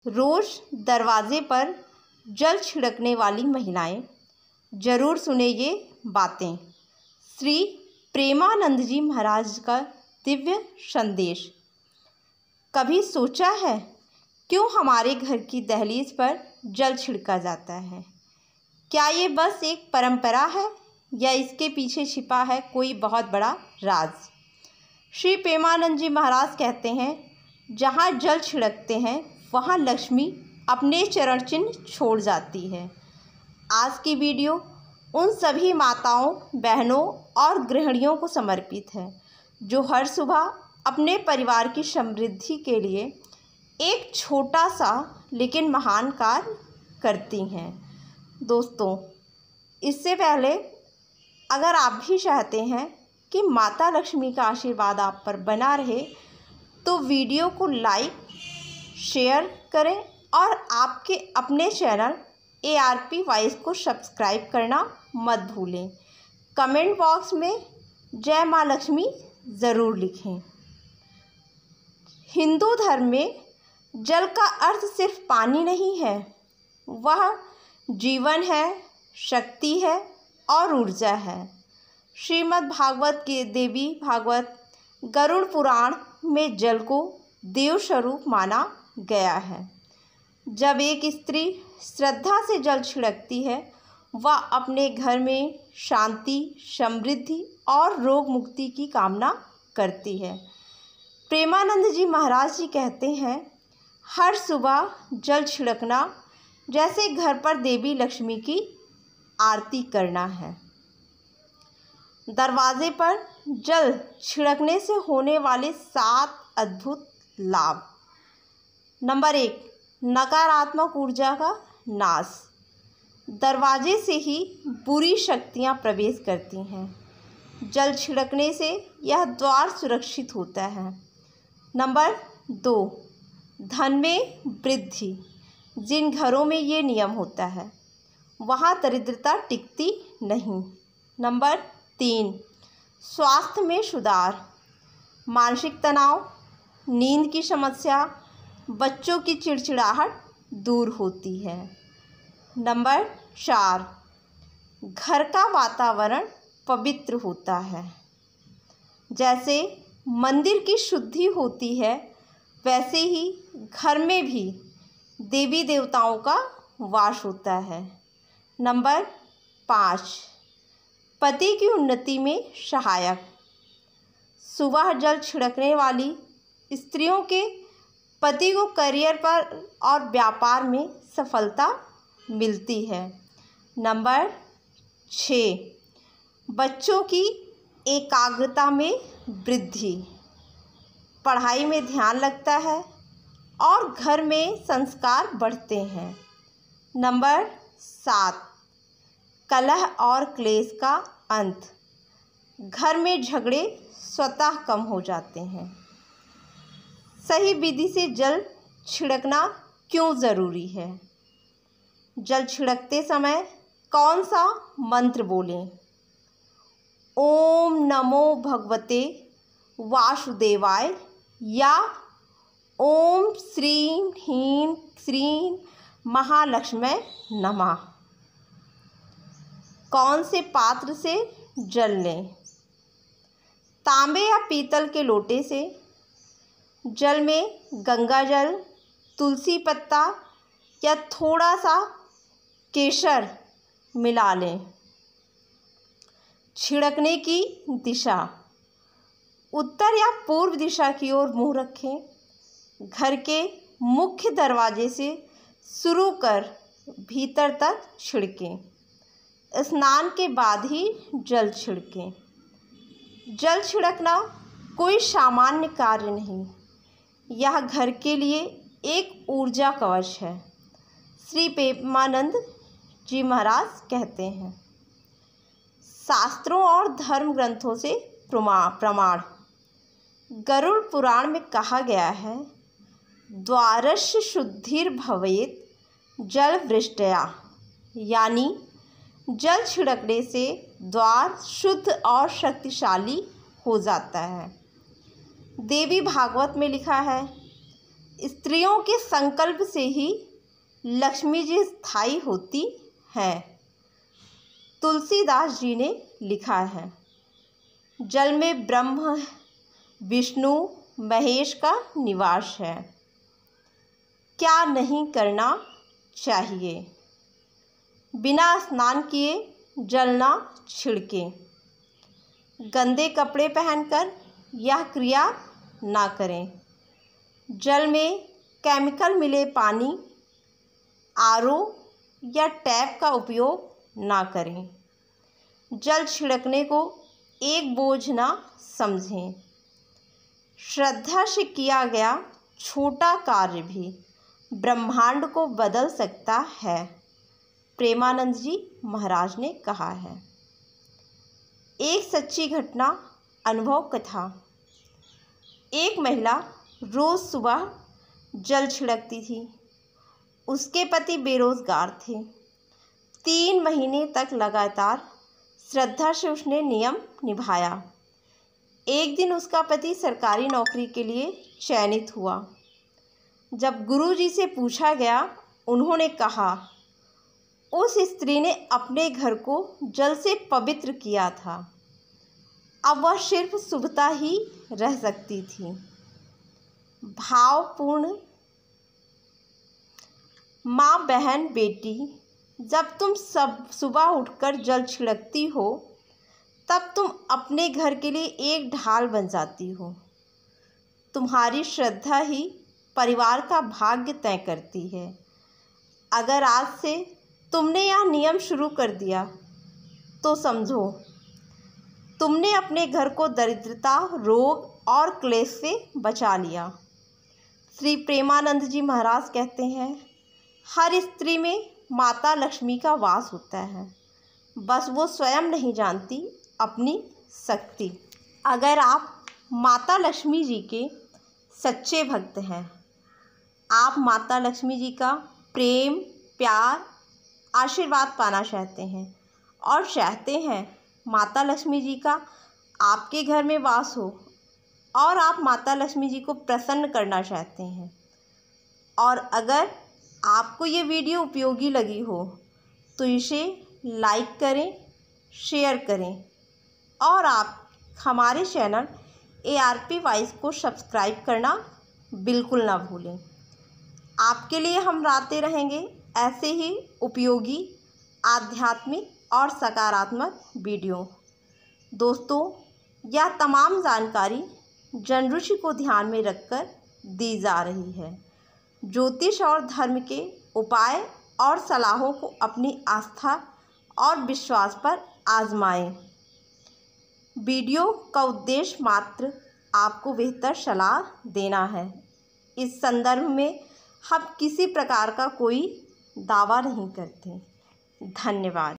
रोज दरवाजे पर जल छिड़कने वाली महिलाएं, जरूर सुने ये बातें। श्री प्रेमानंद जी महाराज का दिव्य संदेश। कभी सोचा है क्यों हमारे घर की दहलीज पर जल छिड़का जाता है? क्या ये बस एक परंपरा है या इसके पीछे छिपा है कोई बहुत बड़ा राज? श्री प्रेमानंद जी महाराज कहते हैं, जहाँ जल छिड़कते हैं वहाँ लक्ष्मी अपने चरण चिन्ह छोड़ जाती है। आज की वीडियो उन सभी माताओं, बहनों और गृहिणियों को समर्पित है जो हर सुबह अपने परिवार की समृद्धि के लिए एक छोटा सा लेकिन महान कार्य करती हैं। दोस्तों, इससे पहले अगर आप भी चाहते हैं कि माता लक्ष्मी का आशीर्वाद आप पर बना रहे तो वीडियो को लाइक, शेयर करें और आपके अपने चैनल ARP वॉइस को सब्सक्राइब करना मत भूलें। कमेंट बॉक्स में जय माँ लक्ष्मी ज़रूर लिखें। हिंदू धर्म में जल का अर्थ सिर्फ पानी नहीं है, वह जीवन है, शक्ति है और ऊर्जा है। श्रीमद् भागवत के देवी भागवत गरुड़ पुराण में जल को देव स्वरूप माना गया है। जब एक स्त्री श्रद्धा से जल छिड़कती है, वह अपने घर में शांति, समृद्धि और रोग मुक्ति की कामना करती है। प्रेमानंद जी महाराज जी कहते हैं, हर सुबह जल छिड़कना जैसे घर पर देवी लक्ष्मी की आरती करना है। दरवाजे पर जल छिड़कने से होने वाले 7 अद्भुत लाभ। नंबर 1, नकारात्मक ऊर्जा का नाश। दरवाजे से ही बुरी शक्तियां प्रवेश करती हैं। जल छिड़कने से यह द्वार सुरक्षित होता है। नंबर 2, धन में वृद्धि। जिन घरों में ये नियम होता है वहाँ दरिद्रता टिकती नहीं। नंबर 3, स्वास्थ्य में सुधार। मानसिक तनाव, नींद की समस्या, बच्चों की चिड़चिड़ाहट दूर होती है। नंबर 4, घर का वातावरण पवित्र होता है। जैसे मंदिर की शुद्धि होती है, वैसे ही घर में भी देवी देवताओं का वास होता है। नंबर 5, पति की उन्नति में सहायक। सुबह जल छिड़कने वाली स्त्रियों के पति को करियर पर और व्यापार में सफलता मिलती है। नंबर 6, बच्चों की एकाग्रता में वृद्धि। पढ़ाई में ध्यान लगता है और घर में संस्कार बढ़ते हैं। नंबर 7, कलह और क्लेश का अंत। घर में झगड़े स्वतः कम हो जाते हैं। सही विधि से जल छिड़कना क्यों ज़रूरी है? जल छिड़कते समय कौन सा मंत्र बोलें? ओम नमो भगवते वासुदेवाय या ओम श्रीं ह्रीं श्रीं महालक्ष्मी नमः। कौन से पात्र से जल लें? तांबे या पीतल के लोटे से। जल में गंगा जल, तुलसी पत्ता या थोड़ा सा केसर मिला लें। छिड़कने की दिशा, उत्तर या पूर्व दिशा की ओर मुंह रखें। घर के मुख्य दरवाजे से शुरू कर भीतर तक छिड़कें। स्नान के बाद ही जल छिड़कें। जल छिड़कना कोई सामान्य कार्य नहीं, यह घर के लिए एक ऊर्जा कवच है। श्री प्रेमानंद जी महाराज कहते हैं, शास्त्रों और धर्म ग्रंथों से प्रमाण। गरुड़ पुराण में कहा गया है, द्वारस्य शुद्धिर्भवेत् जल वृष्ट्या, यानी जल छिड़कने से द्वार शुद्ध और शक्तिशाली हो जाता है। देवी भागवत में लिखा है, स्त्रियों के संकल्प से ही लक्ष्मी जी स्थायी होती हैं। तुलसीदास जी ने लिखा है, जल में ब्रह्म विष्णु महेश का निवास है, क्या नहीं करना चाहिए। बिना स्नान किए जल ना छिड़के, गंदे कपड़े पहनकर यह क्रिया ना करें। जल में केमिकल मिले पानी, आरओ या टैप का उपयोग ना करें। जल छिड़कने को एक बोझ ना समझें। श्रद्धा से किया गया छोटा कार्य भी ब्रह्मांड को बदल सकता है, प्रेमानंद जी महाराज ने कहा है। एक सच्ची घटना अनुभव कथा। एक महिला रोज़ सुबह जल छिड़कती थी। उसके पति बेरोजगार थे। 3 महीने तक लगातार श्रद्धा से उसने नियम निभाया। एक दिन उसका पति सरकारी नौकरी के लिए चयनित हुआ। जब गुरुजी से पूछा गया, उन्होंने कहा उस स्त्री ने अपने घर को जल से पवित्र किया था, अब वह सिर्फ शुभता ही रह सकती थी। भावपूर्ण माँ, बहन, बेटी, जब तुम सब सुबह उठकर जल छिड़कती हो तब तुम अपने घर के लिए एक ढाल बन जाती हो। तुम्हारी श्रद्धा ही परिवार का भाग्य तय करती है। अगर आज से तुमने यह नियम शुरू कर दिया तो समझो तुमने अपने घर को दरिद्रता, रोग और क्लेश से बचा लिया। श्री प्रेमानंद जी महाराज कहते हैं, हर स्त्री में माता लक्ष्मी का वास होता है, बस वो स्वयं नहीं जानती अपनी शक्ति। अगर आप माता लक्ष्मी जी के सच्चे भक्त हैं, आप माता लक्ष्मी जी का प्रेम, प्यार, आशीर्वाद पाना चाहते हैं और चाहते हैं माता लक्ष्मी जी का आपके घर में वास हो और आप माता लक्ष्मी जी को प्रसन्न करना चाहते हैं, और अगर आपको ये वीडियो उपयोगी लगी हो तो इसे लाइक करें, शेयर करें और आप हमारे चैनल ARP वॉइस को सब्सक्राइब करना बिल्कुल ना भूलें। आपके लिए हम लाते रहेंगे ऐसे ही उपयोगी, आध्यात्मिक और सकारात्मक वीडियो। दोस्तों, यह तमाम जानकारी जन रुचि को ध्यान में रखकर दी जा रही है। ज्योतिष और धर्म के उपाय और सलाहों को अपनी आस्था और विश्वास पर आजमाएं। वीडियो का उद्देश्य मात्र आपको बेहतर सलाह देना है। इस संदर्भ में हम किसी प्रकार का कोई दावा नहीं करते। धन्यवाद।